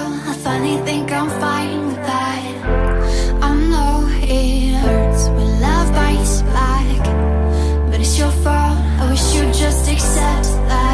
fall, I finally think I'm fine with that. I know it hurts when love bites back, but it's your fault, I wish you'd just accept that.